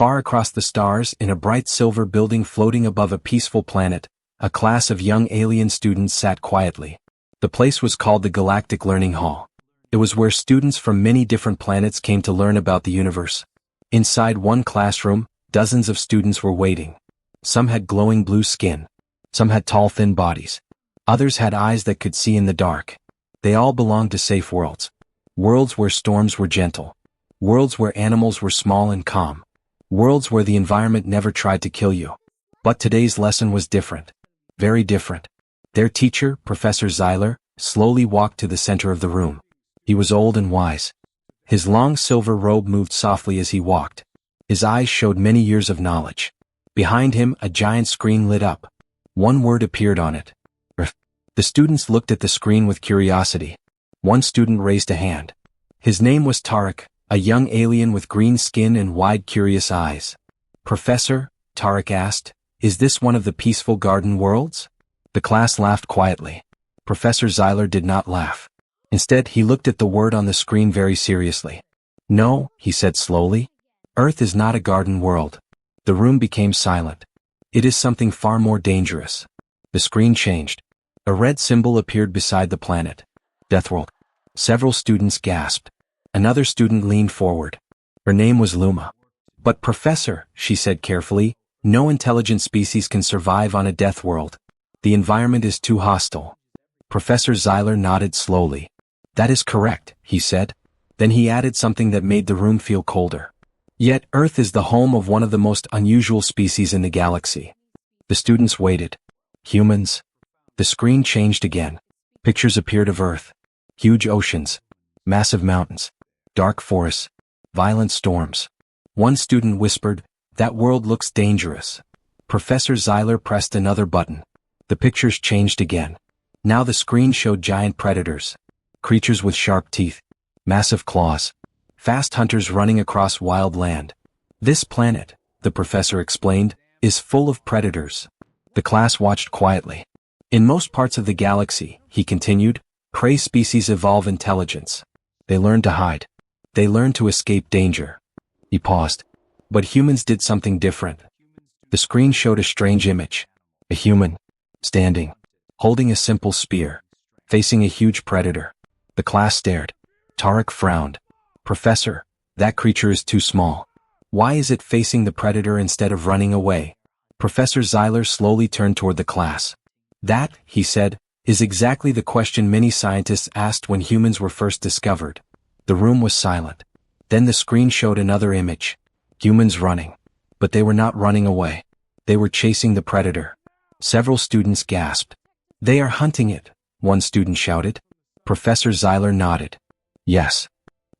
Far across the stars, in a bright silver building floating above a peaceful planet, a class of young alien students sat quietly. The place was called the Galactic Learning Hall. It was where students from many different planets came to learn about the universe. Inside one classroom, dozens of students were waiting. Some had glowing blue skin. Some had tall, thin bodies. Others had eyes that could see in the dark. They all belonged to safe worlds. Worlds where storms were gentle. Worlds where animals were small and calm. Worlds where the environment never tried to kill you. But today's lesson was different. Very different. Their teacher, Professor Zyler, slowly walked to the center of the room. He was old and wise. His long silver robe moved softly as he walked. His eyes showed many years of knowledge. Behind him, a giant screen lit up. One word appeared on it. Earth. The students looked at the screen with curiosity. One student raised a hand. His name was Tarek, a young alien with green skin and wide, curious eyes. "Professor," Tarek asked, "is this one of the peaceful garden worlds?" The class laughed quietly. Professor Zyler did not laugh. Instead, he looked at the word on the screen very seriously. "No," he said slowly. "Earth is not a garden world." The room became silent. "It is something far more dangerous." The screen changed. A red symbol appeared beside the planet. Deathworld. Several students gasped. Another student leaned forward. Her name was Luma. "But Professor," she said carefully, "no intelligent species can survive on a death world. The environment is too hostile." Professor Zyler nodded slowly. "That is correct," he said. Then he added something that made the room feel colder. "Yet Earth is the home of one of the most unusual species in the galaxy." The students waited. "Humans?" The screen changed again. Pictures appeared of Earth. Huge oceans. Massive mountains. Dark forests. Violent storms. One student whispered, "That world looks dangerous." Professor Zyler pressed another button. The pictures changed again. Now the screen showed giant predators. Creatures with sharp teeth. Massive claws. Fast hunters running across wild land. "This planet," the professor explained, "is full of predators." The class watched quietly. "In most parts of the galaxy," he continued, "prey species evolve intelligence. They learn to hide. They learn to escape danger." He paused. "But humans did something different." The screen showed a strange image. A human, standing, holding a simple spear, facing a huge predator. The class stared. Tarek frowned. "Professor, that creature is too small. Why is it facing the predator instead of running away?" Professor Zyler slowly turned toward the class. "That," he said, "is exactly the question many scientists asked when humans were first discovered." The room was silent. Then the screen showed another image. Humans running. But they were not running away. They were chasing the predator. Several students gasped. "They are hunting it," one student shouted. Professor Zyler nodded. "Yes.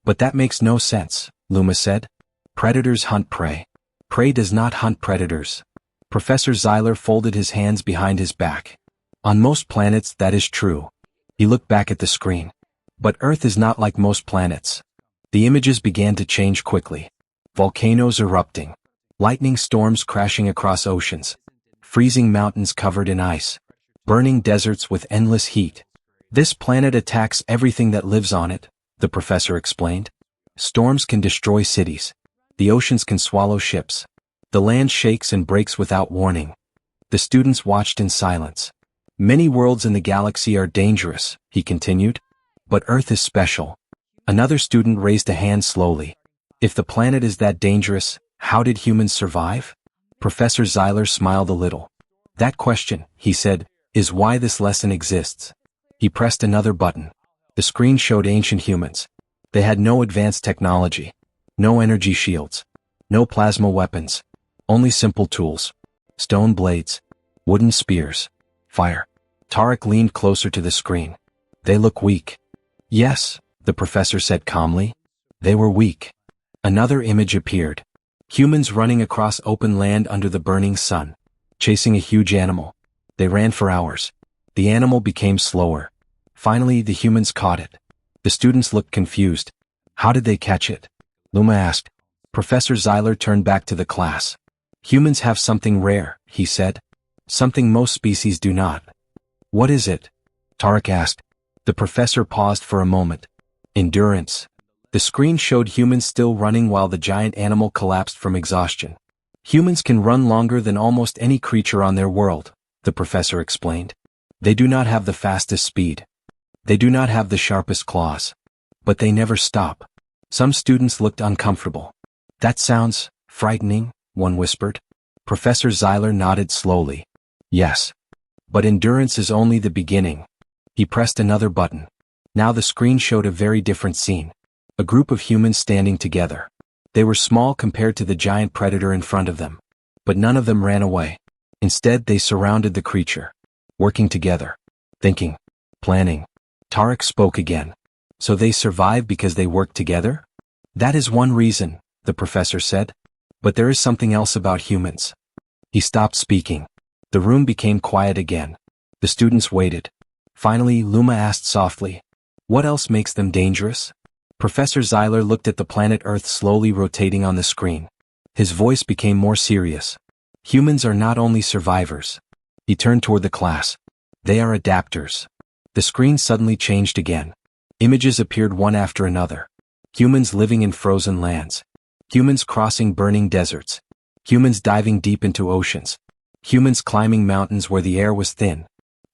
But that makes no sense," Luma said. "Predators hunt prey. Prey does not hunt predators." Professor Zyler folded his hands behind his back. "On most planets, that is true." He looked back at the screen. "But Earth is not like most planets." The images began to change quickly. Volcanoes erupting. Lightning storms crashing across oceans. Freezing mountains covered in ice. Burning deserts with endless heat. "This planet attacks everything that lives on it," the professor explained. "Storms can destroy cities. The oceans can swallow ships. The land shakes and breaks without warning." The students watched in silence. "Many worlds in the galaxy are dangerous," he continued. "But Earth is special." Another student raised a hand slowly. "If the planet is that dangerous, how did humans survive?" Professor Zyler smiled a little. "That question," he said, "is why this lesson exists." He pressed another button. The screen showed ancient humans. They had no advanced technology. No energy shields. No plasma weapons. Only simple tools. Stone blades. Wooden spears. Fire. Tarek leaned closer to the screen. "They look weak." "Yes," the professor said calmly. "They were weak." Another image appeared. Humans running across open land under the burning sun. Chasing a huge animal. They ran for hours. The animal became slower. Finally, the humans caught it. The students looked confused. "How did they catch it?" Luma asked. Professor Zyler turned back to the class. "Humans have something rare," he said. "Something most species do not." "What is it?" Tarek asked. The professor paused for a moment. "Endurance." The screen showed humans still running while the giant animal collapsed from exhaustion. Humans can run longer than almost any creature on their world, the professor explained. They do not have the fastest speed. They do not have the sharpest claws. But they never stop. Some students looked uncomfortable. That sounds frightening, one whispered. Professor Zeiler nodded slowly. Yes. But endurance is only the beginning. He pressed another button. Now the screen showed a very different scene. A group of humans standing together. They were small compared to the giant predator in front of them. But none of them ran away. Instead, they surrounded the creature. Working together. Thinking. Planning. Tarek spoke again. So they survived because they worked together? That is one reason, the professor said. But there is something else about humans. He stopped speaking. The room became quiet again. The students waited. Finally, Luma asked softly, "What else makes them dangerous?" Professor Zeiler looked at the planet Earth slowly rotating on the screen. His voice became more serious. Humans are not only survivors. He turned toward the class. They are adapters. The screen suddenly changed again. Images appeared one after another. Humans living in frozen lands. Humans crossing burning deserts. Humans diving deep into oceans. Humans climbing mountains where the air was thin.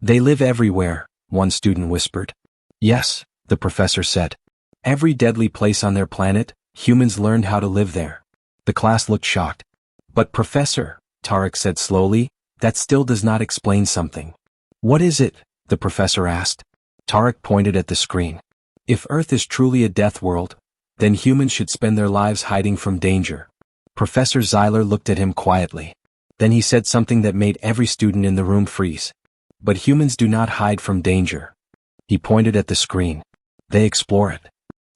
They live everywhere, one student whispered. Yes, the professor said. Every deadly place on their planet, humans learned how to live there. The class looked shocked. But Professor, Tarek said slowly, that still does not explain something. What is it? The professor asked. Tarek pointed at the screen. If Earth is truly a death world, then humans should spend their lives hiding from danger. Professor Zeiler looked at him quietly. Then he said something that made every student in the room freeze. But humans do not hide from danger. He pointed at the screen. They explore it.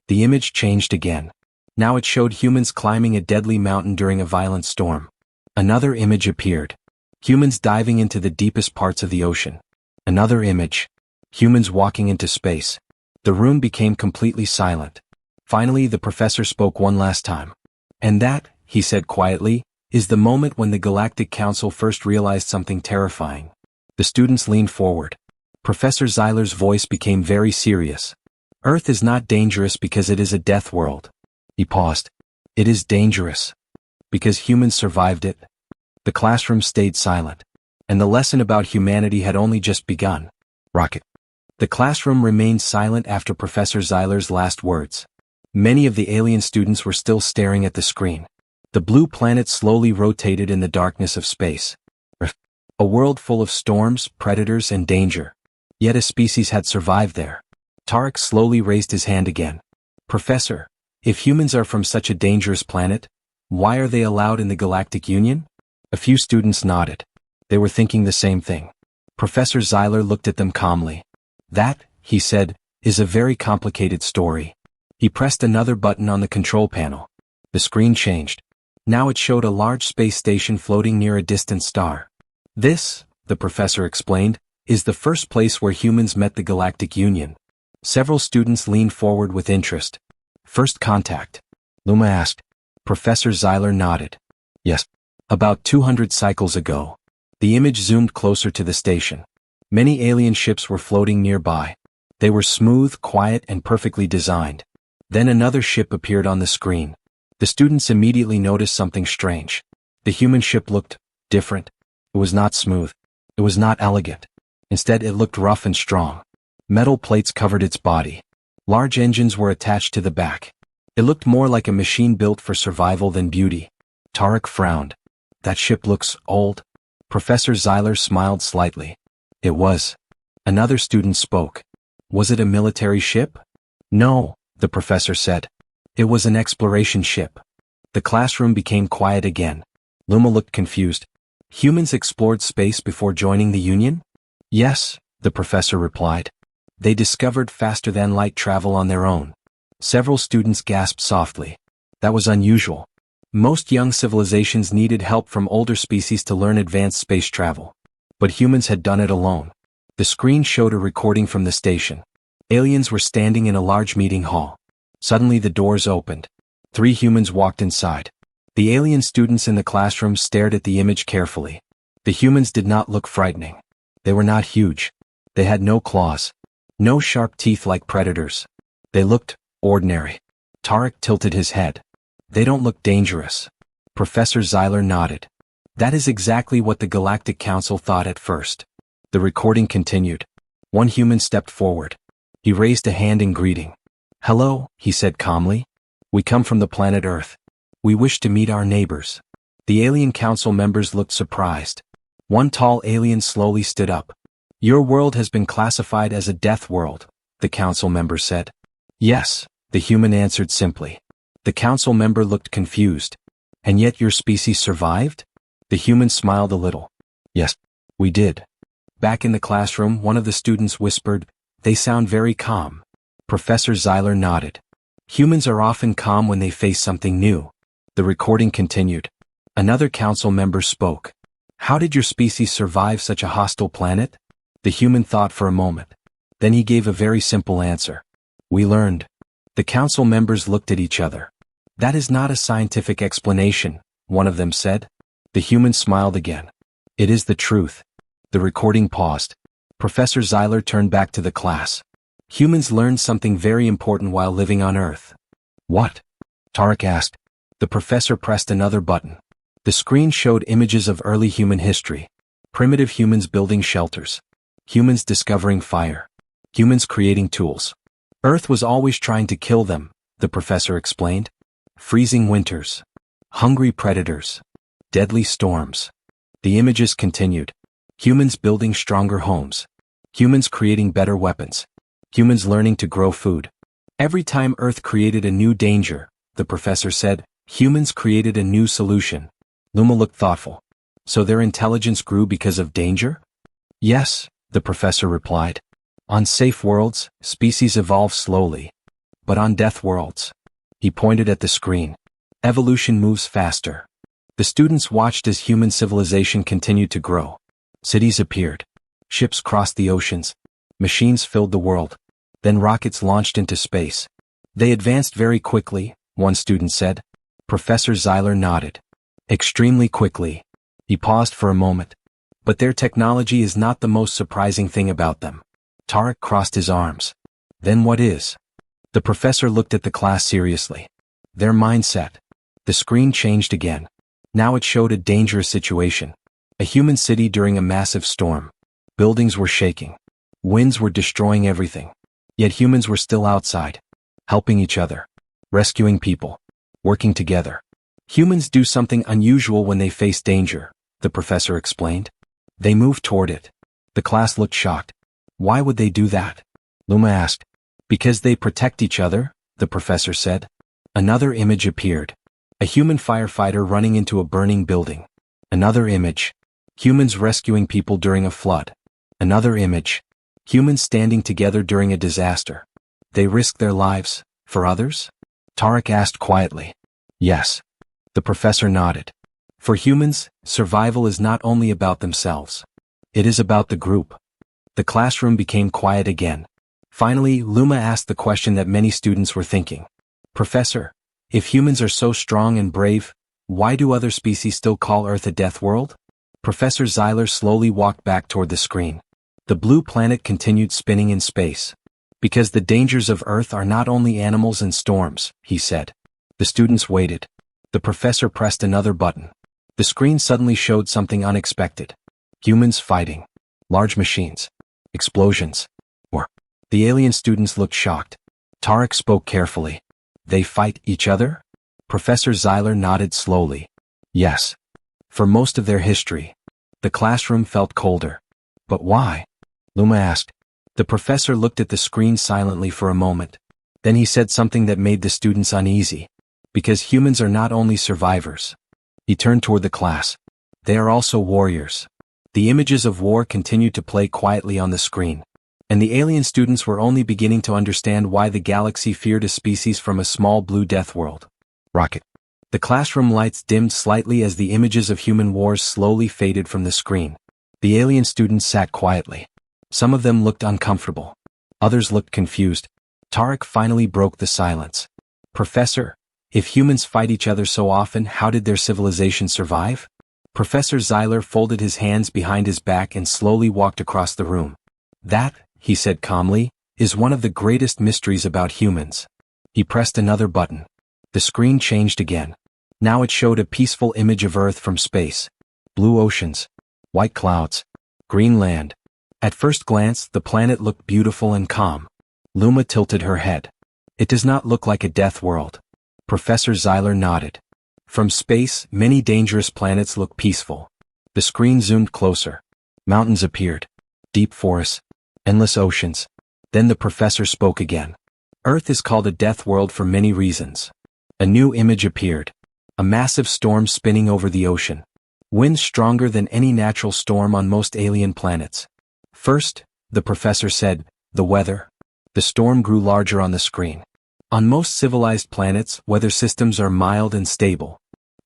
The image changed again. Now it showed humans climbing a deadly mountain during a violent storm. Another image appeared. Humans diving into the deepest parts of the ocean. Another image. Humans walking into space. The room became completely silent. Finally, the professor spoke one last time. And that, he said quietly, is the moment when the Galactic Council first realized something terrifying. The students leaned forward. Professor Zeiler's voice became very serious. Earth is not dangerous because it is a death world. He paused. It is dangerous because humans survived it. The classroom stayed silent. And the lesson about humanity had only just begun. Rocket. The classroom remained silent after Professor Zeiler's last words. Many of the alien students were still staring at the screen. The blue planet slowly rotated in the darkness of space. A world full of storms, predators, and danger. Yet a species had survived there. Tarek slowly raised his hand again. Professor, if humans are from such a dangerous planet, why are they allowed in the Galactic Union? A few students nodded. They were thinking the same thing. Professor Zeiler looked at them calmly. That, he said, is a very complicated story. He pressed another button on the control panel. The screen changed. Now it showed a large space station floating near a distant star. This, the professor explained, is the first place where humans met the Galactic Union. Several students leaned forward with interest. First contact? Luma asked. Professor Zeiler nodded. Yes. About 200 cycles ago. The image zoomed closer to the station. Many alien ships were floating nearby. They were smooth, quiet, and perfectly designed. Then another ship appeared on the screen. The students immediately noticed something strange. The human ship looked different. It was not smooth. It was not elegant. Instead, it looked rough and strong. Metal plates covered its body. Large engines were attached to the back. It looked more like a machine built for survival than beauty. Tarek frowned. That ship looks old. Professor Zeiler smiled slightly. It was. Another student spoke. Was it a military ship? No, the professor said. It was an exploration ship. The classroom became quiet again. Luma looked confused. Humans explored space before joining the Union? Yes, the professor replied. They discovered faster-than-light travel on their own. Several students gasped softly. That was unusual. Most young civilizations needed help from older species to learn advanced space travel. But humans had done it alone. The screen showed a recording from the station. Aliens were standing in a large meeting hall. Suddenly the doors opened. 3 humans walked inside. The alien students in the classroom stared at the image carefully. The humans did not look frightening. They were not huge. They had no claws. No sharp teeth like predators. They looked ordinary. Tarek tilted his head. They don't look dangerous. Professor Zyler nodded. That is exactly what the Galactic Council thought at first. The recording continued. One human stepped forward. He raised a hand in greeting. Hello, he said calmly. We come from the planet Earth. We wish to meet our neighbors. The alien council members looked surprised. One tall alien slowly stood up. Your world has been classified as a death world, the council member said. Yes, the human answered simply. The council member looked confused. And yet your species survived? The human smiled a little. Yes, we did. Back in the classroom, one of the students whispered, They sound very calm. Professor Zyler nodded. Humans are often calm when they face something new. The recording continued. Another council member spoke. How did your species survive such a hostile planet? The human thought for a moment. Then he gave a very simple answer. We learned. The council members looked at each other. That is not a scientific explanation, one of them said. The human smiled again. It is the truth. The recording paused. Professor Zyler turned back to the class. Humans learned something very important while living on Earth. What? Tarek asked. The professor pressed another button. The screen showed images of early human history. Primitive humans building shelters. Humans discovering fire. Humans creating tools. Earth was always trying to kill them, the professor explained. Freezing winters. Hungry predators. Deadly storms. The images continued. Humans building stronger homes. Humans creating better weapons. Humans learning to grow food. Every time Earth created a new danger, the professor said, humans created a new solution. Luma looked thoughtful. So their intelligence grew because of danger? Yes, the professor replied. On safe worlds, species evolve slowly. But on death worlds, he pointed at the screen. Evolution moves faster. The students watched as human civilization continued to grow. Cities appeared. Ships crossed the oceans. Machines filled the world. Then rockets launched into space. They advanced very quickly, one student said. Professor Zyler nodded. Extremely quickly. He paused for a moment. But their technology is not the most surprising thing about them. Tarek crossed his arms. Then what is? The professor looked at the class seriously. Their mindset. The screen changed again. Now it showed a dangerous situation. A human city during a massive storm. Buildings were shaking. Winds were destroying everything. Yet humans were still outside. Helping each other. Rescuing people. Working together. Humans do something unusual when they face danger, the professor explained. They move toward it. The class looked shocked. Why would they do that? Luma asked. Because they protect each other, the professor said. Another image appeared. A human firefighter running into a burning building. Another image. Humans rescuing people during a flood. Another image. Humans standing together during a disaster. They risk their lives, for others? Tarek asked quietly. Yes. The professor nodded. For humans, survival is not only about themselves. It is about the group. The classroom became quiet again. Finally, Luma asked the question that many students were thinking. Professor, if humans are so strong and brave, why do other species still call Earth a death world? Professor Zyler slowly walked back toward the screen. The blue planet continued spinning in space. Because the dangers of Earth are not only animals and storms, he said. The students waited. The professor pressed another button. The screen suddenly showed something unexpected. Humans fighting. Large machines. Explosions. The alien students looked shocked. Tarek spoke carefully. They fight each other? Professor Zyler nodded slowly. Yes. For most of their history. The classroom felt colder. But why? Luma asked. The professor looked at the screen silently for a moment. Then he said something that made the students uneasy. Because humans are not only survivors. He turned toward the class. They are also warriors. The images of war continued to play quietly on the screen. And the alien students were only beginning to understand why the galaxy feared a species from a small blue death world. Rocket. The classroom lights dimmed slightly as the images of human wars slowly faded from the screen. The alien students sat quietly. Some of them looked uncomfortable. Others looked confused. Tarek finally broke the silence. Professor, if humans fight each other so often, how did their civilization survive? Professor Zyler folded his hands behind his back and slowly walked across the room. That, he said calmly, is one of the greatest mysteries about humans. He pressed another button. The screen changed again. Now it showed a peaceful image of Earth from space. Blue oceans, white clouds, green land. At first glance, the planet looked beautiful and calm. Luma tilted her head. It does not look like a death world. Professor Zeiler nodded. From space, many dangerous planets look peaceful. The screen zoomed closer. Mountains appeared. Deep forests. Endless oceans. Then the professor spoke again. Earth is called a death world for many reasons. A new image appeared. A massive storm spinning over the ocean. Winds stronger than any natural storm on most alien planets. First, the professor said, the weather. The storm grew larger on the screen. On most civilized planets, weather systems are mild and stable.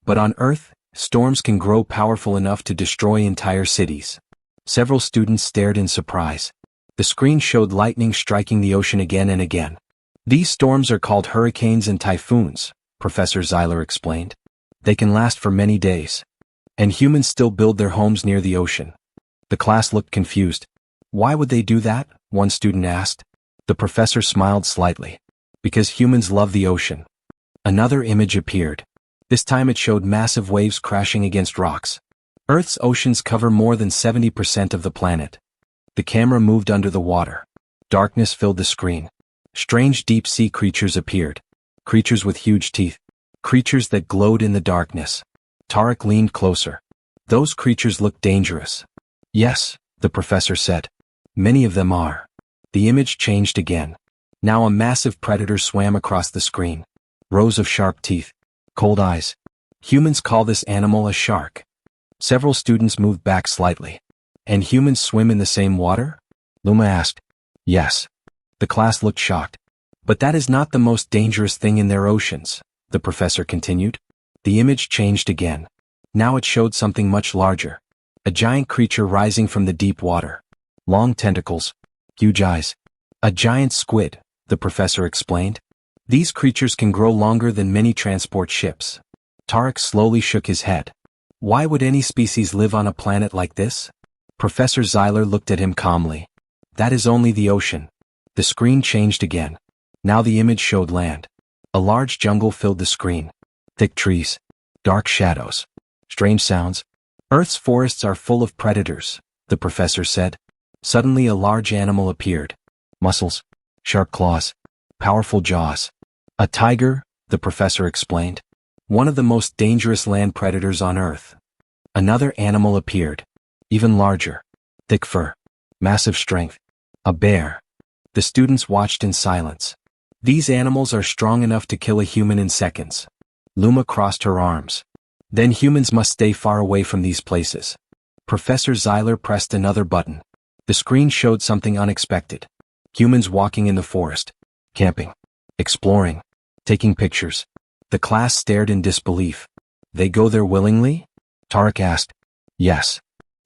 But on Earth, storms can grow powerful enough to destroy entire cities. Several students stared in surprise. The screen showed lightning striking the ocean again and again. These storms are called hurricanes and typhoons, Professor Zeiler explained. They can last for many days. And humans still build their homes near the ocean. The class looked confused. Why would they do that? One student asked. The professor smiled slightly. Because humans love the ocean. Another image appeared. This time it showed massive waves crashing against rocks. Earth's oceans cover more than 70% of the planet. The camera moved under the water. Darkness filled the screen. Strange deep-sea creatures appeared. Creatures with huge teeth. Creatures that glowed in the darkness. Tarek leaned closer. Those creatures look dangerous. Yes, the professor said. Many of them are. The image changed again. Now a massive predator swam across the screen. Rows of sharp teeth. Cold eyes. Humans call this animal a shark. Several students moved back slightly. And humans swim in the same water? Luma asked. Yes. The class looked shocked. But that is not the most dangerous thing in their oceans, the professor continued. The image changed again. Now it showed something much larger. A giant creature rising from the deep water. Long tentacles. Huge eyes. A giant squid, the professor explained. These creatures can grow longer than many transport ships. Tarek slowly shook his head. Why would any species live on a planet like this? Professor Zeiler looked at him calmly. That is only the ocean. The screen changed again. Now the image showed land. A large jungle filled the screen. Thick trees. Dark shadows. Strange sounds. Earth's forests are full of predators, the professor said. Suddenly a large animal appeared. Muscles. Sharp claws. Powerful jaws. A tiger, the professor explained. One of the most dangerous land predators on Earth. Another animal appeared. Even larger. Thick fur. Massive strength. A bear. The students watched in silence. These animals are strong enough to kill a human in seconds. Luma crossed her arms. Then humans must stay far away from these places. Professor Zeiler pressed another button. The screen showed something unexpected. Humans walking in the forest. Camping. Exploring. Taking pictures. The class stared in disbelief. They go there willingly? Tarek asked. Yes.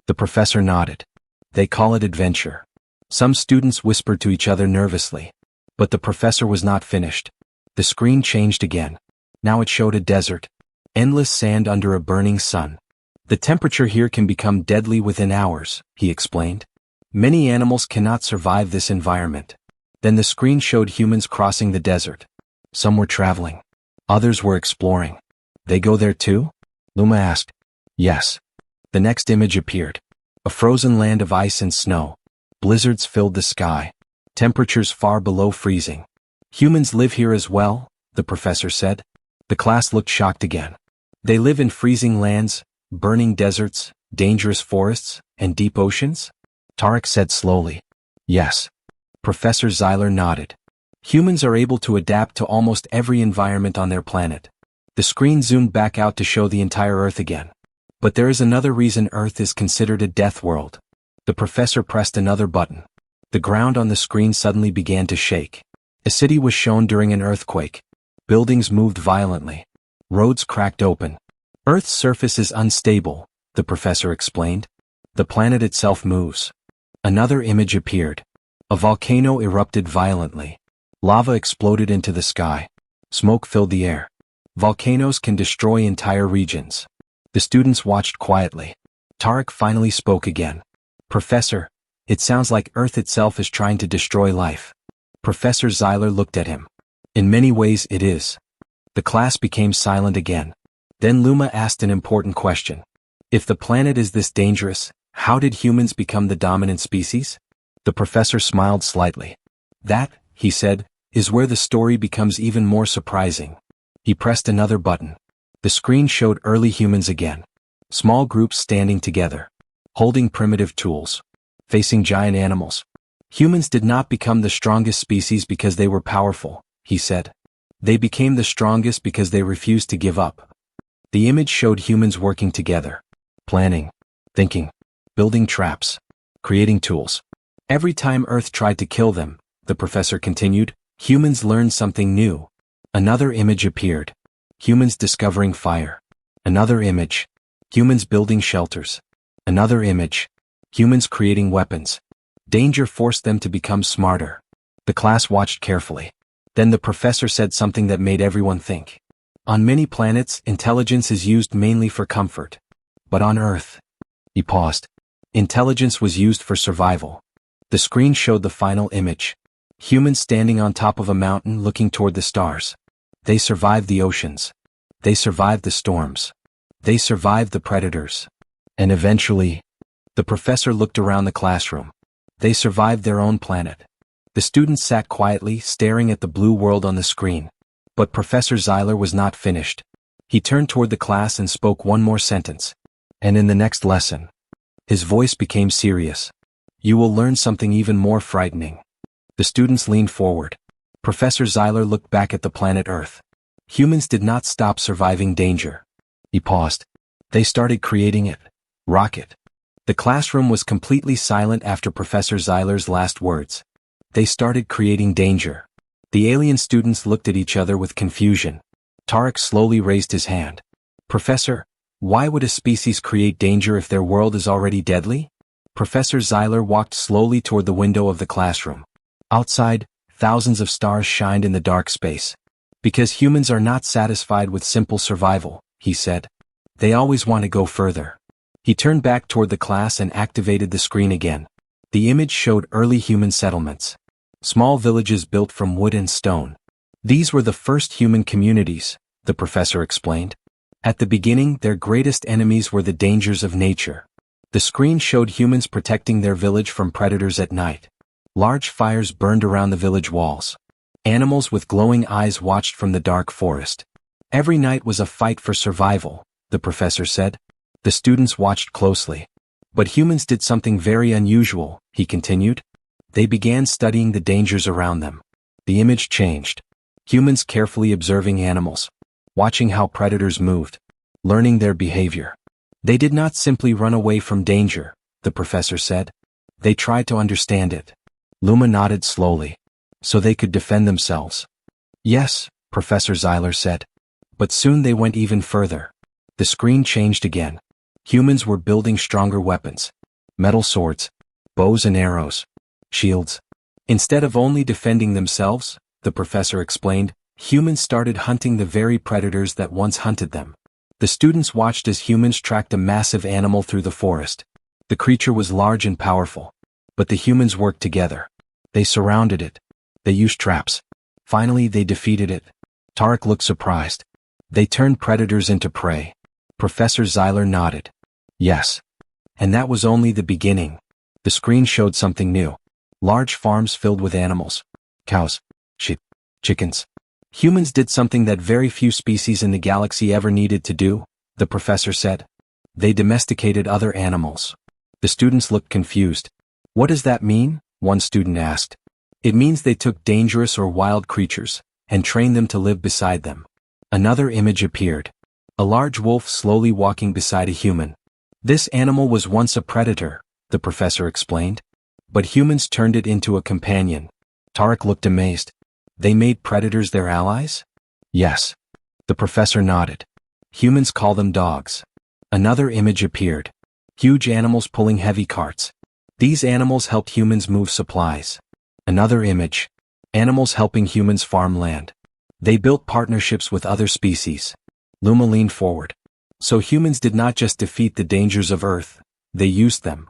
The professor nodded. They call it adventure. Some students whispered to each other nervously. But the professor was not finished. The screen changed again. Now it showed a desert. Endless sand under a burning sun. The temperature here can become deadly within hours, he explained. Many animals cannot survive this environment. Then the screen showed humans crossing the desert. Some were traveling. Others were exploring. They go there too? Luma asked. Yes. The next image appeared. A frozen land of ice and snow. Blizzards filled the sky. Temperatures far below freezing. Humans live here as well, the professor said. The class looked shocked again. They live in freezing lands, burning deserts, dangerous forests, and deep oceans? Tarek said slowly. Yes. Professor Zeiler nodded. Humans are able to adapt to almost every environment on their planet. The screen zoomed back out to show the entire Earth again. But there is another reason Earth is considered a death world. The professor pressed another button. The ground on the screen suddenly began to shake. A city was shown during an earthquake. Buildings moved violently. Roads cracked open. Earth's surface is unstable, the professor explained. The planet itself moves. Another image appeared. A volcano erupted violently. Lava exploded into the sky. Smoke filled the air. Volcanoes can destroy entire regions. The students watched quietly. Tarek finally spoke again. Professor, it sounds like Earth itself is trying to destroy life. Professor Zeiler looked at him. In many ways it is. The class became silent again. Then Luma asked an important question. If the planet is this dangerous, how did humans become the dominant species? The professor smiled slightly. That, he said, is where the story becomes even more surprising. He pressed another button. The screen showed early humans again. Small groups standing together, holding primitive tools, facing giant animals. Humans did not become the strongest species because they were powerful, he said. They became the strongest because they refused to give up. The image showed humans working together, planning, thinking, building traps, creating tools. Every time Earth tried to kill them, the professor continued, humans learned something new. Another image appeared. Humans discovering fire. Another image. Humans building shelters. Another image. Humans creating weapons. Danger forced them to become smarter. The class watched carefully. Then the professor said something that made everyone think. On many planets, intelligence is used mainly for comfort. But on Earth, he paused. Intelligence was used for survival. The screen showed the final image. Humans standing on top of a mountain looking toward the stars. They survived the oceans. They survived the storms. They survived the predators. And eventually, the professor looked around the classroom. They survived their own planet. The students sat quietly, staring at the blue world on the screen. But Professor Zeiler was not finished. He turned toward the class and spoke one more sentence. And in the next lesson, his voice became serious. You will learn something even more frightening. The students leaned forward. Professor Zeiler looked back at the planet Earth. Humans did not stop surviving danger. He paused. They started creating it. Rocket. The classroom was completely silent after Professor Zeiler's last words. They started creating danger. The alien students looked at each other with confusion. Tarek slowly raised his hand. Professor, why would a species create danger if their world is already deadly? Professor Zeiler walked slowly toward the window of the classroom. Outside, thousands of stars shined in the dark space. Because humans are not satisfied with simple survival, he said. They always want to go further. He turned back toward the class and activated the screen again. The image showed early human settlements. Small villages built from wood and stone. These were the first human communities, the professor explained. At the beginning, their greatest enemies were the dangers of nature. The screen showed humans protecting their village from predators at night. Large fires burned around the village walls. Animals with glowing eyes watched from the dark forest. Every night was a fight for survival, the professor said. The students watched closely. But humans did something very unusual, he continued. They began studying the dangers around them. The image changed. Humans carefully observing animals, watching how predators moved, learning their behavior. They did not simply run away from danger, the professor said. They tried to understand it. Luma nodded slowly. So they could defend themselves. Yes, Professor Zeiler said. But soon they went even further. The screen changed again. Humans were building stronger weapons. Metal swords, bows and arrows, shields. Instead of only defending themselves, the professor explained, humans started hunting the very predators that once hunted them. The students watched as humans tracked a massive animal through the forest. The creature was large and powerful. But the humans worked together. They surrounded it. They used traps. Finally, they defeated it. Tarek looked surprised. They turned predators into prey. Professor Zeiler nodded. Yes. And that was only the beginning. The screen showed something new. Large farms filled with animals. Cows, sheep, chickens. Humans did something that very few species in the galaxy ever needed to do, the professor said. They domesticated other animals. The students looked confused. What does that mean? One student asked. It means they took dangerous or wild creatures and trained them to live beside them. Another image appeared. A large wolf slowly walking beside a human. This animal was once a predator, the professor explained. But humans turned it into a companion. Tarek looked amazed. They made predators their allies? Yes. The professor nodded. Humans call them dogs. Another image appeared. Huge animals pulling heavy carts. These animals helped humans move supplies. Another image. Animals helping humans farm land. They built partnerships with other species. Luma leaned forward. So humans did not just defeat the dangers of Earth, they used them.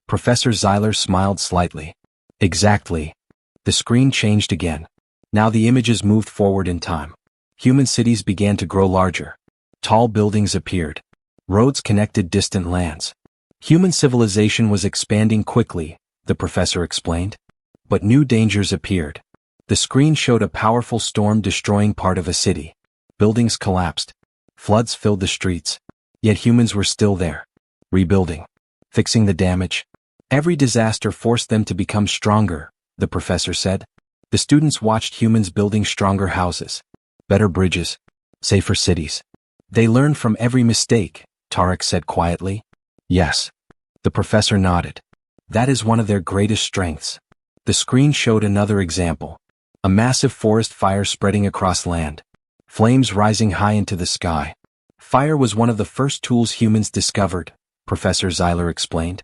Professor Zeiler smiled slightly. Exactly. The screen changed again. Now the images moved forward in time. Human cities began to grow larger. Tall buildings appeared. Roads connected distant lands. Human civilization was expanding quickly, the professor explained. But new dangers appeared. The screen showed a powerful storm destroying part of a city. Buildings collapsed. Floods filled the streets. Yet humans were still there. Rebuilding. Fixing the damage. Every disaster forced them to become stronger, the professor said. The students watched humans building stronger houses. Better bridges. Safer cities. They learned from every mistake, Tarek said quietly. Yes. The professor nodded. That is one of their greatest strengths. The screen showed another example. A massive forest fire spreading across land. Flames rising high into the sky. Fire was one of the first tools humans discovered, Professor Zeiler explained.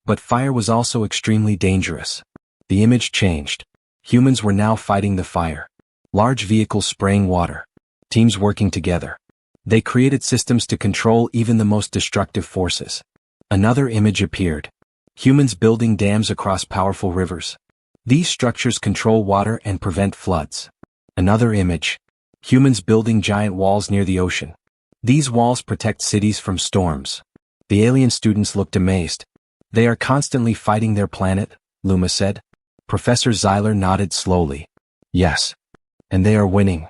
But fire was also extremely dangerous. The image changed. Humans were now fighting the fire. Large vehicles spraying water. Teams working together. They created systems to control even the most destructive forces. Another image appeared. Humans building dams across powerful rivers. These structures control water and prevent floods. Another image. Humans building giant walls near the ocean. These walls protect cities from storms. The alien students looked amazed. They are constantly fighting their planet, Luma said. Professor Zeiler nodded slowly. Yes. And they are winning.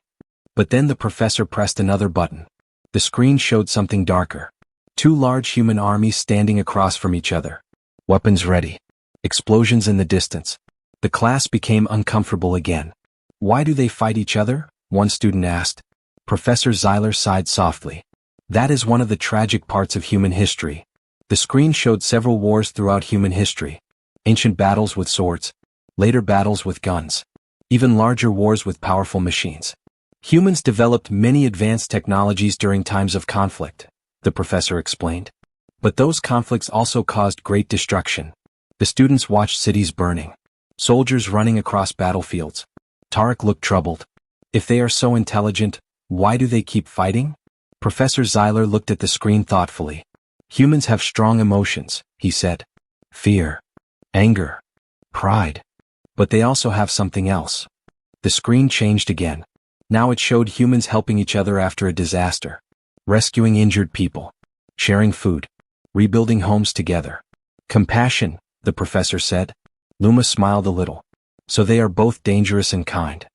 But then the professor pressed another button. The screen showed something darker. Two large human armies standing across from each other. Weapons ready. Explosions in the distance. The class became uncomfortable again. Why do they fight each other? One student asked. Professor Zeiler sighed softly. That is one of the tragic parts of human history. The screen showed several wars throughout human history. Ancient battles with swords. Later battles with guns. Even larger wars with powerful machines. Humans developed many advanced technologies during times of conflict, the professor explained. But those conflicts also caused great destruction. The students watched cities burning. Soldiers running across battlefields. Tarek looked troubled. If they are so intelligent, why do they keep fighting? Professor Zeiler looked at the screen thoughtfully. Humans have strong emotions, he said. Fear. Anger. Pride. But they also have something else. The screen changed again. Now it showed humans helping each other after a disaster. Rescuing injured people. Sharing food. Rebuilding homes together. Compassion, the professor said. Luma smiled a little. So they are both dangerous and kind.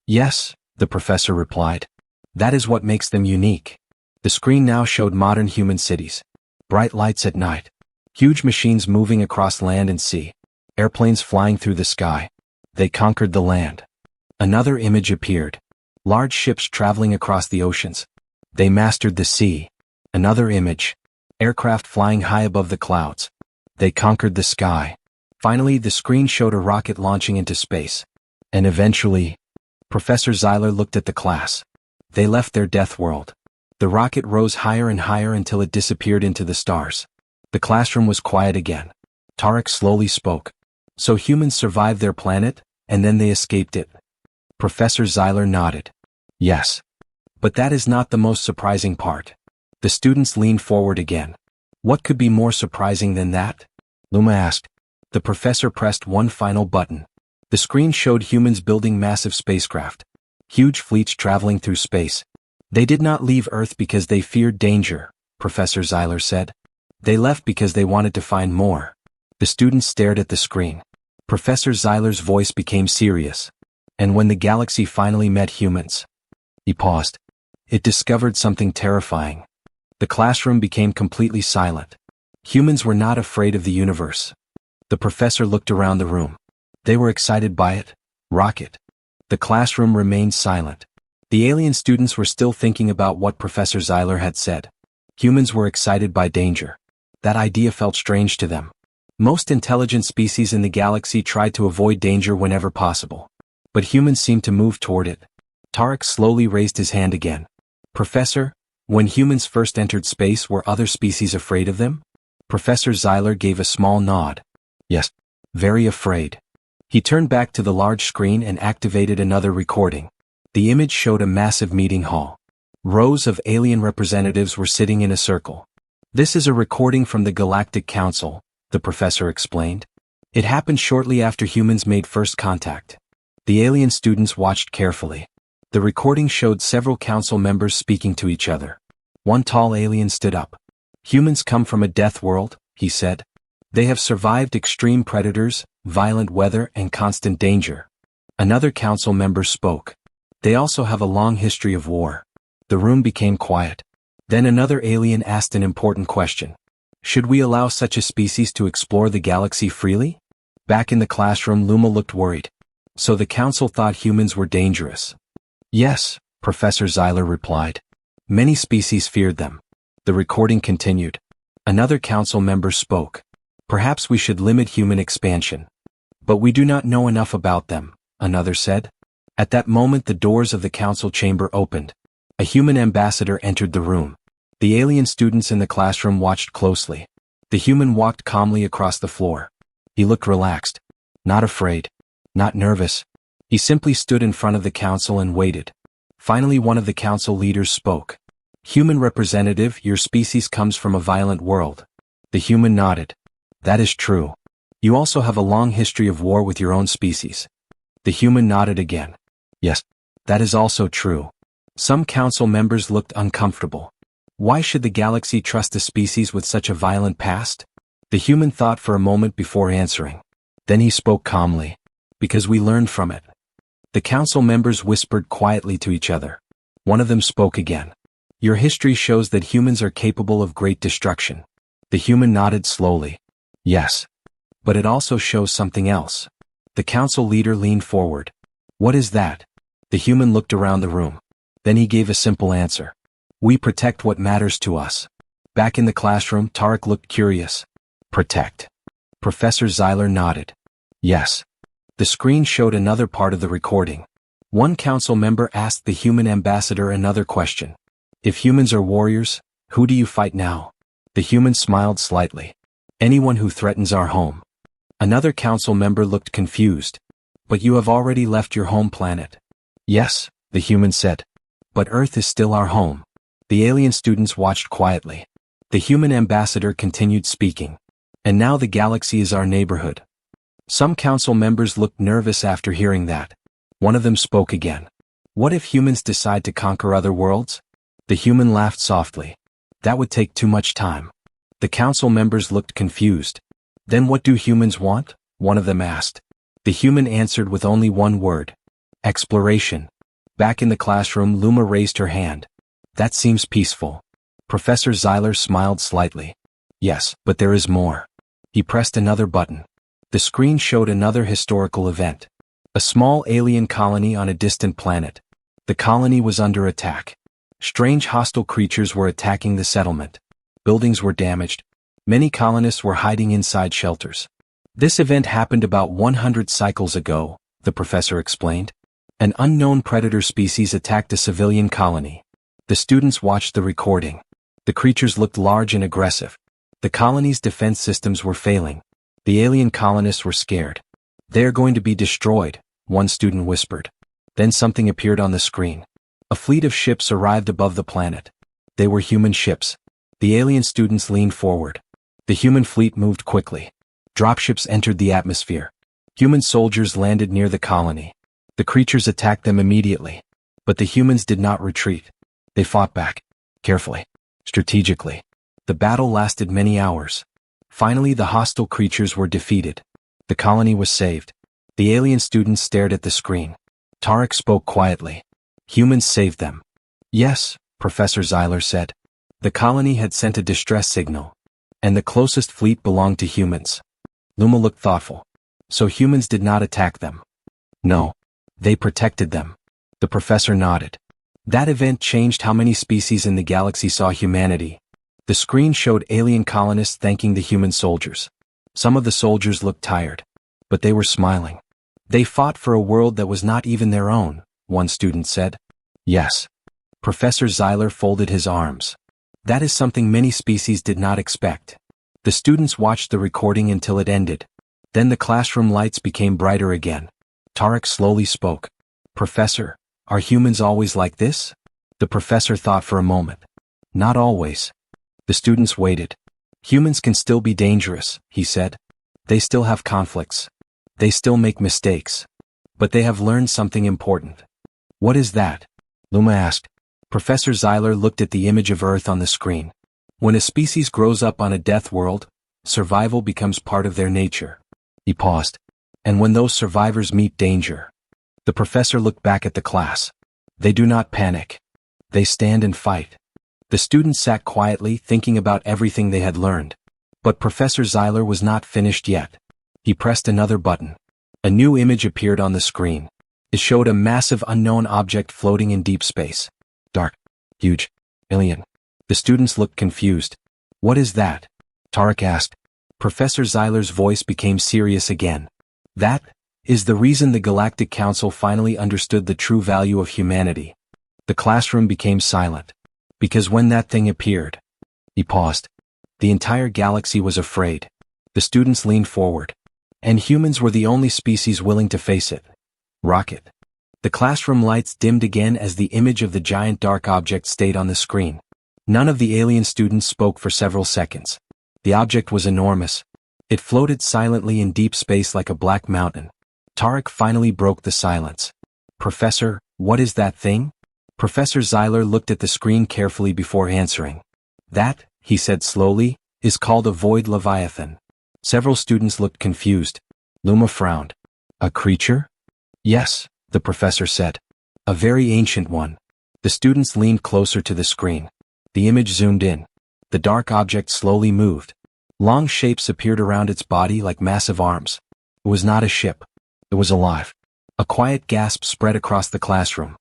Yes, the professor replied. That is what makes them unique. The screen now showed modern human cities. Bright lights at night. Huge machines moving across land and sea. Airplanes flying through the sky. They conquered the land. Another image appeared. Large ships traveling across the oceans. They mastered the sea. Another image. Aircraft flying high above the clouds. They conquered the sky. Finally, the screen showed a rocket launching into space. And eventually, Professor Zeiler looked at the class. They left their death world. The rocket rose higher and higher until it disappeared into the stars. The classroom was quiet again. Tarek slowly spoke. So humans survived their planet, and then they escaped it. Professor Zeiler nodded. Yes. But that is not the most surprising part. The students leaned forward again. What could be more surprising than that? Luma asked. The professor pressed one final button. The screen showed humans building massive spacecraft. Huge fleets traveling through space. They did not leave Earth because they feared danger, Professor Zeiler said. They left because they wanted to find more. The students stared at the screen. Professor Zeiler's voice became serious. And when the galaxy finally met humans, he paused. It discovered something terrifying. The classroom became completely silent. Humans were not afraid of the universe. The professor looked around the room. They were excited by it. Rocket. The classroom remained silent. The alien students were still thinking about what Professor Zeiler had said. Humans were excited by danger. That idea felt strange to them. Most intelligent species in the galaxy tried to avoid danger whenever possible. But humans seemed to move toward it. Tarek slowly raised his hand again. Professor, when humans first entered space, were other species afraid of them? Professor Zeiler gave a small nod. Yes. Very afraid. He turned back to the large screen and activated another recording. The image showed a massive meeting hall. Rows of alien representatives were sitting in a circle. This is a recording from the Galactic Council, the professor explained. It happened shortly after humans made first contact. The alien students watched carefully. The recording showed several council members speaking to each other. One tall alien stood up. "Humans come from a death world," he said. "They have survived extreme predators, violent weather, and constant danger." Another council member spoke. "They also have a long history of war." The room became quiet. Then another alien asked an important question. "Should we allow such a species to explore the galaxy freely?" Back in the classroom, Luma looked worried. "So the council thought humans were dangerous?" "Yes," Professor Zeiler replied. "Many species feared them." The recording continued. Another council member spoke. "Perhaps we should limit human expansion." "But we do not know enough about them," another said. At that moment, the doors of the council chamber opened. A human ambassador entered the room. The alien students in the classroom watched closely. The human walked calmly across the floor. He looked relaxed. Not afraid. Not nervous. He simply stood in front of the council and waited. Finally, one of the council leaders spoke. "Human representative, your species comes from a violent world." The human nodded. "That is true. You also have a long history of war with your own species." The human nodded again. "Yes, that is also true." Some council members looked uncomfortable. Why should the galaxy trust a species with such a violent past? The human thought for a moment before answering. Then he spoke calmly. "Because we learned from it." The council members whispered quietly to each other. One of them spoke again. "Your history shows that humans are capable of great destruction." The human nodded slowly. "Yes. But it also shows something else." The council leader leaned forward. "What is that?" The human looked around the room. Then he gave a simple answer. "We protect what matters to us." Back in the classroom, Tarek looked curious. "Protect?" Professor Zeiler nodded. "Yes." The screen showed another part of the recording. One council member asked the human ambassador another question. "If humans are warriors, who do you fight now?" The human smiled slightly. "Anyone who threatens our home." Another council member looked confused. "But you have already left your home planet." "Yes," the human said. "But Earth is still our home." The alien students watched quietly. The human ambassador continued speaking. "And now the galaxy is our neighborhood." Some council members looked nervous after hearing that. One of them spoke again. "What if humans decide to conquer other worlds?" The human laughed softly. "That would take too much time." The council members looked confused. "Then what do humans want?" one of them asked. The human answered with only one word. "Exploration." Back in the classroom, Luma raised her hand. "That seems peaceful." Professor Zeiler smiled slightly. "Yes, but there is more." He pressed another button. The screen showed another historical event. A small alien colony on a distant planet. The colony was under attack. Strange hostile creatures were attacking the settlement. Buildings were damaged. Many colonists were hiding inside shelters. "This event happened about 100 cycles ago," the professor explained. "An unknown predator species attacked a civilian colony." The students watched the recording. The creatures looked large and aggressive. The colony's defense systems were failing. The alien colonists were scared. "They are going to be destroyed," one student whispered. Then something appeared on the screen. A fleet of ships arrived above the planet. They were human ships. The alien students leaned forward. The human fleet moved quickly. Dropships entered the atmosphere. Human soldiers landed near the colony. The creatures attacked them immediately. But the humans did not retreat. They fought back. Carefully. Strategically. The battle lasted many hours. Finally, the hostile creatures were defeated. The colony was saved. The alien students stared at the screen. Tarek spoke quietly. "Humans saved them." "Yes," Professor Zeiler said. "The colony had sent a distress signal. And the closest fleet belonged to humans." Luma looked thoughtful. "So humans did not attack them?" "No. They protected them." The professor nodded. That event changed how many species in the galaxy saw humanity. The screen showed alien colonists thanking the human soldiers. Some of the soldiers looked tired. But they were smiling. "They fought for a world that was not even their own," one student said. "Yes." Professor Zeiler folded his arms. "That is something many species did not expect." The students watched the recording until it ended. Then the classroom lights became brighter again. Tarek slowly spoke. "Professor, are humans always like this?" The professor thought for a moment. "Not always." The students waited. "Humans can still be dangerous," he said. "They still have conflicts. They still make mistakes. But they have learned something important. What is that? Luma asked. Professor Zyler looked at the image of Earth on the screen. When a species grows up on a death world, survival becomes part of their nature. He paused. And when those survivors meet danger. The professor looked back at the class. They do not panic. They stand and fight. The students sat quietly thinking about everything they had learned. But Professor Zyler was not finished yet. He pressed another button. A new image appeared on the screen. It showed a massive unknown object floating in deep space. Dark. Huge. Alien. The students looked confused. What is that? Tarek asked. Professor Zyler's voice became serious again. That is the reason the Galactic Council finally understood the true value of humanity. The classroom became silent. Because when that thing appeared, he paused. The entire galaxy was afraid. The students leaned forward. And humans were the only species willing to face it. Rocket. The classroom lights dimmed again as the image of the giant dark object stayed on the screen. None of the alien students spoke for several seconds. The object was enormous. It floated silently in deep space like a black mountain. Tarek finally broke the silence. Professor, what is that thing? Professor Zyler looked at the screen carefully before answering. That, he said slowly, is called a void leviathan. Several students looked confused. Luma frowned. A creature? Yes, the professor said. A very ancient one. The students leaned closer to the screen. The image zoomed in. The dark object slowly moved. Long shapes appeared around its body like massive arms. It was not a ship. It was alive. A quiet gasp spread across the classroom.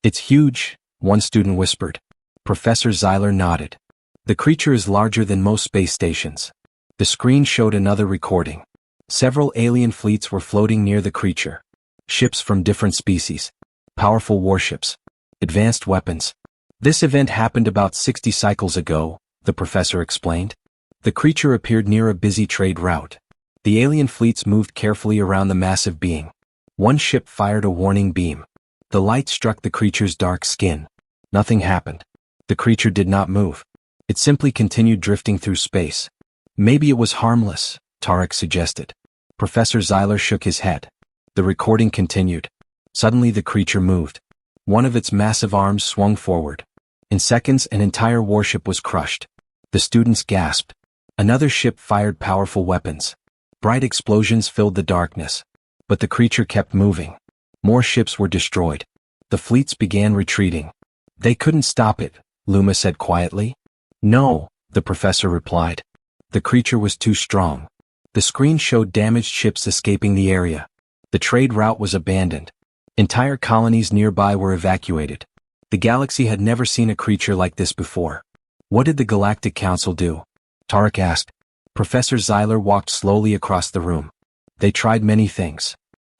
It's huge, one student whispered. Professor Zyler nodded. The creature is larger than most space stations. The screen showed another recording. Several alien fleets were floating near the creature. Ships from different species. Powerful warships. Advanced weapons. This event happened about 60 cycles ago, the professor explained. The creature appeared near a busy trade route. The alien fleets moved carefully around the massive being. One ship fired a warning beam. The light struck the creature's dark skin. Nothing happened. The creature did not move. It simply continued drifting through space. Maybe it was harmless, Tarek suggested. Professor Zyler shook his head. The recording continued. Suddenly the creature moved. One of its massive arms swung forward. In seconds an entire warship was crushed. The students gasped. Another ship fired powerful weapons. Bright explosions filled the darkness. But the creature kept moving. More ships were destroyed. The fleets began retreating. They couldn't stop it, Luma said quietly. No, the professor replied. The creature was too strong. The screen showed damaged ships escaping the area. The trade route was abandoned. Entire colonies nearby were evacuated. The galaxy had never seen a creature like this before. What did the Galactic Council do? Tarek asked. Professor Zyler walked slowly across the room. They tried many things.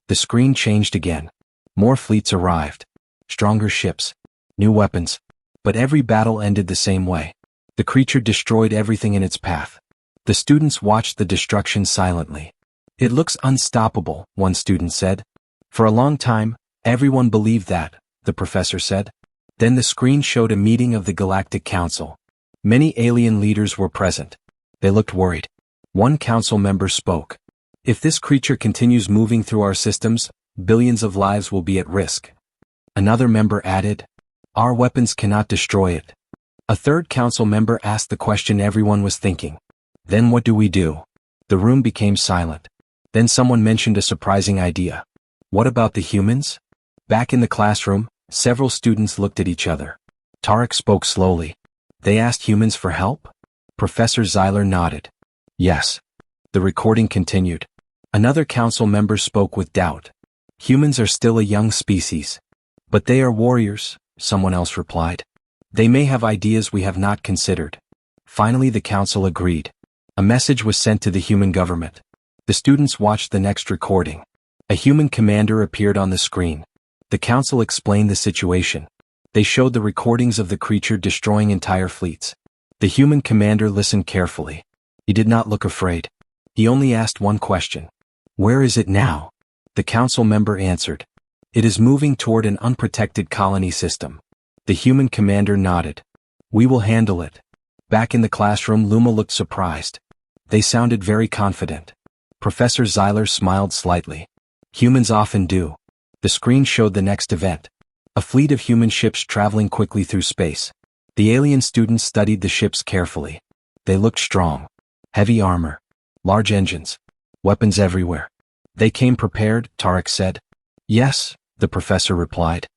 The screen changed again. More fleets arrived. Stronger ships. New weapons. But every battle ended the same way. The creature destroyed everything in its path. The students watched the destruction silently. It looks unstoppable, one student said. For a long time, everyone believed that, the professor said. Then the screen showed a meeting of the Galactic Council. Many alien leaders were present. They looked worried. One council member spoke. If this creature continues moving through our systems, billions of lives will be at risk. Another member added, our weapons cannot destroy it. A third council member asked the question everyone was thinking. Then what do we do? The room became silent. Then someone mentioned a surprising idea. What about the humans? Back in the classroom, several students looked at each other. Tarek spoke slowly. They asked humans for help? Professor Zyler nodded. Yes. The recording continued. Another council member spoke with doubt. Humans are still a young species. But they are warriors, someone else replied. They may have ideas we have not considered. Finally the council agreed. A message was sent to the human government. The students watched the next recording. A human commander appeared on the screen. The council explained the situation. They showed the recordings of the creature destroying entire fleets. The human commander listened carefully. He did not look afraid. He only asked one question. Where is it now? The council member answered. It is moving toward an unprotected colony system. The human commander nodded. We will handle it. Back in the classroom, Luma looked surprised. They sounded very confident. Professor Zyler smiled slightly. Humans often do. The screen showed the next event. A fleet of human ships traveling quickly through space. The alien students studied the ships carefully. They looked strong. Heavy armor. Large engines. Weapons everywhere. They came prepared, Tarek said. Yes, the professor replied.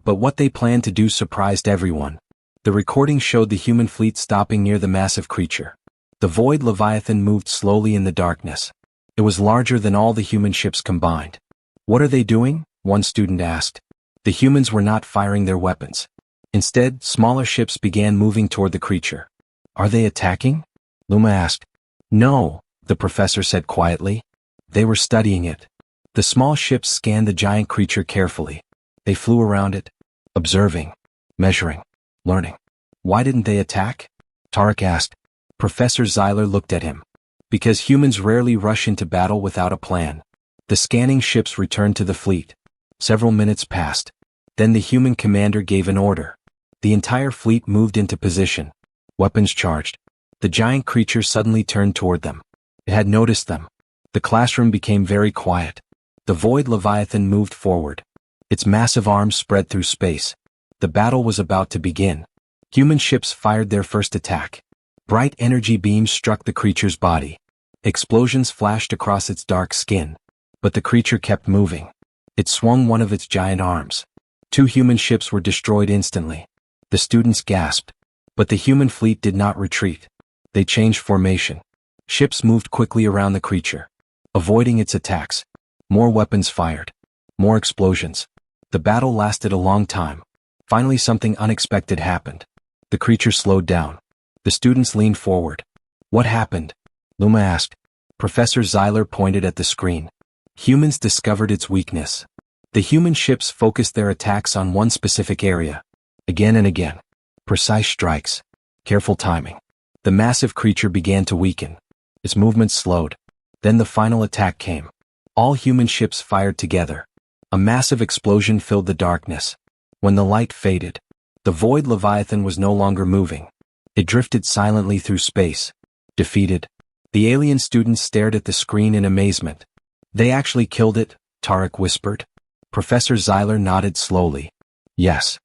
But what they planned to do surprised everyone. The recording showed the human fleet stopping near the massive creature. The void Leviathan moved slowly in the darkness. It was larger than all the human ships combined. What are they doing? One student asked. The humans were not firing their weapons. Instead, smaller ships began moving toward the creature. Are they attacking? Luma asked. No, the professor said quietly. They were studying it. The small ships scanned the giant creature carefully. They flew around it, observing, measuring, learning. Why didn't they attack? Tarek asked. Professor Zyler looked at him. Because humans rarely rush into battle without a plan. The scanning ships returned to the fleet. Several minutes passed. Then the human commander gave an order. The entire fleet moved into position. Weapons charged. The giant creature suddenly turned toward them. It had noticed them. The classroom became very quiet. The void Leviathan moved forward. Its massive arms spread through space. The battle was about to begin. Human ships fired their first attack. Bright energy beams struck the creature's body. Explosions flashed across its dark skin. But the creature kept moving. It swung one of its giant arms. 2 human ships were destroyed instantly. The students gasped. But the human fleet did not retreat. They changed formation. Ships moved quickly around the creature, avoiding its attacks. More weapons fired. More explosions. The battle lasted a long time. Finally something unexpected happened. The creature slowed down. The students leaned forward. What happened? Luma asked. Professor Zyler pointed at the screen. Humans discovered its weakness. The human ships focused their attacks on one specific area. Again and again. Precise strikes. Careful timing. The massive creature began to weaken. Its movements slowed. Then the final attack came. All human ships fired together. A massive explosion filled the darkness. When the light faded, the void Leviathan was no longer moving. It drifted silently through space. Defeated. The alien students stared at the screen in amazement. They actually killed it, Tarek whispered. Professor Zyler nodded slowly. Yes.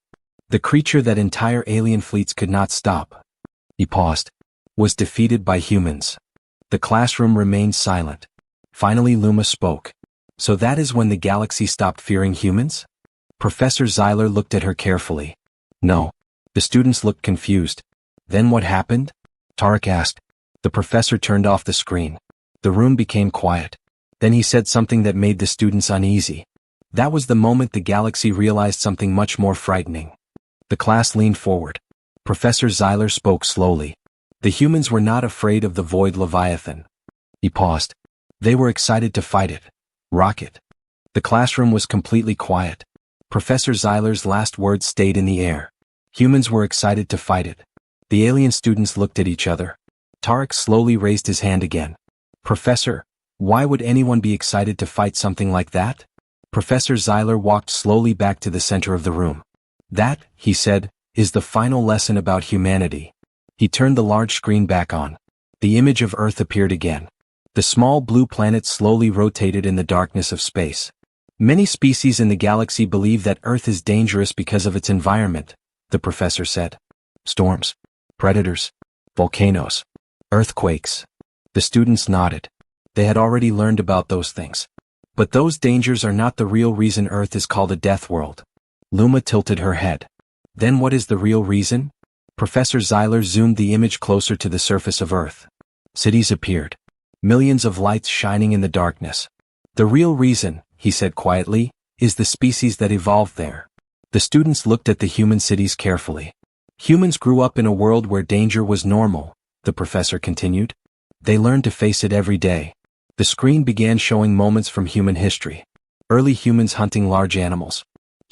The creature that entire alien fleets could not stop. He paused. Was defeated by humans. The classroom remained silent. Finally Luma spoke. So that is when the galaxy stopped fearing humans? Professor Zyler looked at her carefully. No. The students looked confused. Then what happened? Tarek asked. The professor turned off the screen. The room became quiet. Then he said something that made the students uneasy. That was the moment the galaxy realized something much more frightening. The class leaned forward. Professor Zyler spoke slowly. The humans were not afraid of the void Leviathan. He paused. They were excited to fight it. Rock it. The classroom was completely quiet. Professor Zyler's last words stayed in the air. Humans were excited to fight it. The alien students looked at each other. Tarek slowly raised his hand again. Professor, why would anyone be excited to fight something like that? Professor Zyler walked slowly back to the center of the room. That, he said, is the final lesson about humanity. He turned the large screen back on. The image of Earth appeared again. The small blue planet slowly rotated in the darkness of space. Many species in the galaxy believe that Earth is dangerous because of its environment, the professor said. Storms, predators, volcanoes, earthquakes. The students nodded. They had already learned about those things. But those dangers are not the real reason Earth is called a death world. Luma tilted her head. Then what is the real reason? Professor Zyler zoomed the image closer to the surface of Earth. Cities appeared. Millions of lights shining in the darkness. The real reason, he said quietly, is the species that evolved there. The students looked at the human cities carefully. Humans grew up in a world where danger was normal, the professor continued. They learned to face it every day. The screen began showing moments from human history. Early humans hunting large animals.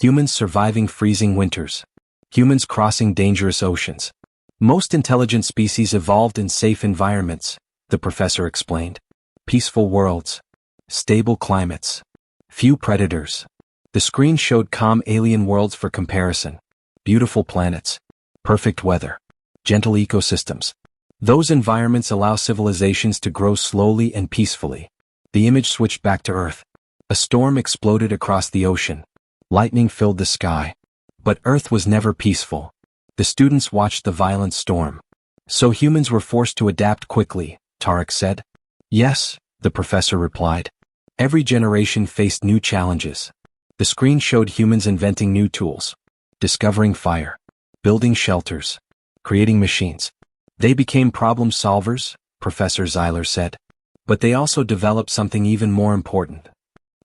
Humans surviving freezing winters. Humans crossing dangerous oceans. Most intelligent species evolved in safe environments, the professor explained. Peaceful worlds. Stable climates. Few predators. The screen showed calm alien worlds for comparison. Beautiful planets. Perfect weather. Gentle ecosystems. Those environments allow civilizations to grow slowly and peacefully. The image switched back to Earth. A storm exploded across the ocean. Lightning filled the sky. But Earth was never peaceful. The students watched the violent storm. So humans were forced to adapt quickly, Tarek said. Yes, the professor replied. Every generation faced new challenges. The screen showed humans inventing new tools, discovering fire, building shelters, creating machines. They became problem solvers, Professor Zeiler said. But they also developed something even more important.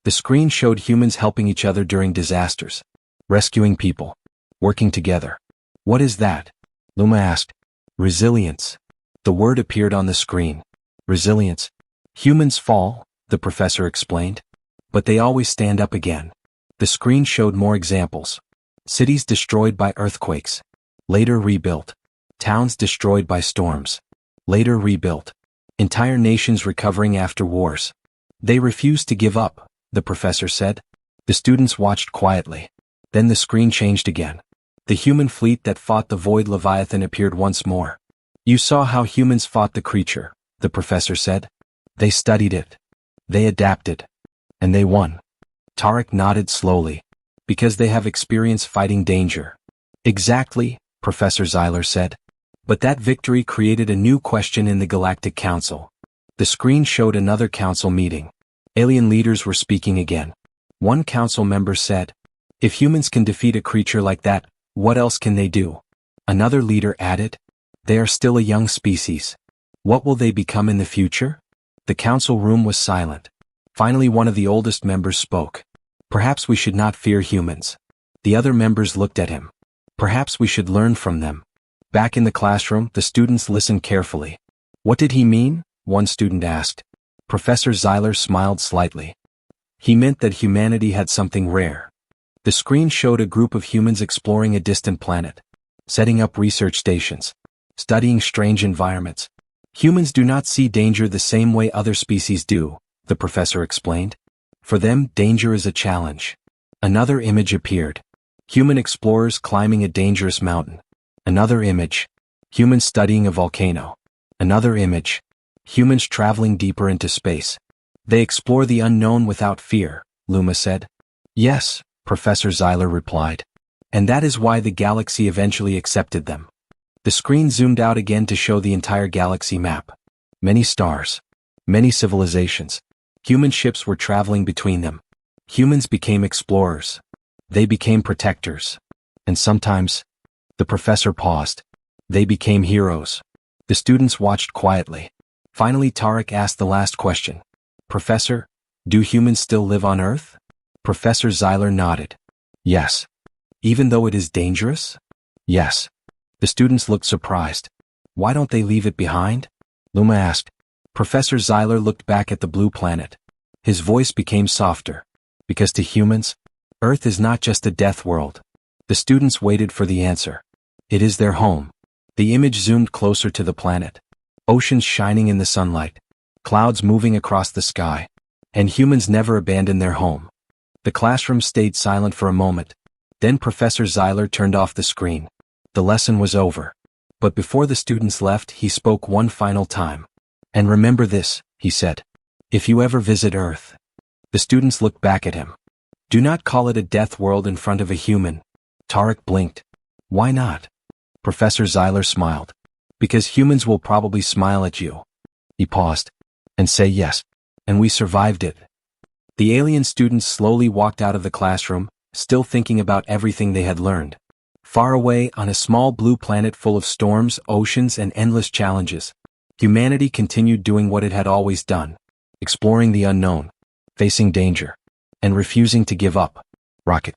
The screen showed humans helping each other during disasters, rescuing people, working together. What is that? Luma asked. Resilience. The word appeared on the screen. Resilience. Humans fall, the professor explained. But they always stand up again. The screen showed more examples. Cities destroyed by earthquakes, later rebuilt. Towns destroyed by storms, later rebuilt. Entire nations recovering after wars. They refused to give up, the professor said. The students watched quietly. Then the screen changed again. The human fleet that fought the void Leviathan appeared once more. You saw how humans fought the creature, the professor said. They studied it. They adapted. And they won. Tarek nodded slowly. Because they have experience fighting danger. Exactly, Professor Zeiler said. But that victory created a new question in the Galactic Council. The screen showed another council meeting. Alien leaders were speaking again. One council member said, "If humans can defeat a creature like that, what else can they do?" Another leader added, "They are still a young species. What will they become in the future?" The council room was silent. Finally, one of the oldest members spoke. "Perhaps we should not fear humans." The other members looked at him. "Perhaps we should learn from them." Back in the classroom, the students listened carefully. "What did he mean?" one student asked. Professor Zeiler smiled slightly. "He meant that humanity had something rare." The screen showed a group of humans exploring a distant planet, setting up research stations, studying strange environments. Humans do not see danger the same way other species do, the professor explained. For them, danger is a challenge. Another image appeared. Human explorers climbing a dangerous mountain. Another image. Humans studying a volcano. Another image. Humans traveling deeper into space. They explore the unknown without fear, Luma said. Yes, Professor Zeiler replied. And that is why the galaxy eventually accepted them. The screen zoomed out again to show the entire galaxy map. Many stars. Many civilizations. Human ships were traveling between them. Humans became explorers. They became protectors. And sometimes, the professor paused. They became heroes. The students watched quietly. Finally, Tarek asked the last question. Professor, do humans still live on Earth? Professor Zeiler nodded. Yes. Even though it is dangerous? Yes. The students looked surprised. Why don't they leave it behind? Luma asked. Professor Zeiler looked back at the blue planet. His voice became softer. Because to humans, Earth is not just a death world. The students waited for the answer. It is their home. The image zoomed closer to the planet. Oceans shining in the sunlight. Clouds moving across the sky. And humans never abandon their home. The classroom stayed silent for a moment. Then Professor Zeiler turned off the screen. The lesson was over. But before the students left, he spoke one final time. And remember this, he said. If you ever visit Earth. The students looked back at him. Do not call it a death world in front of a human. Tarek blinked. Why not? Professor Zeiler smiled. Because humans will probably smile at you. He paused. And say yes. And we survived it. The alien students slowly walked out of the classroom, still thinking about everything they had learned. Far away on a small blue planet full of storms, oceans, and endless challenges, humanity continued doing what it had always done. Exploring the unknown, facing danger, and refusing to give up. Rocket.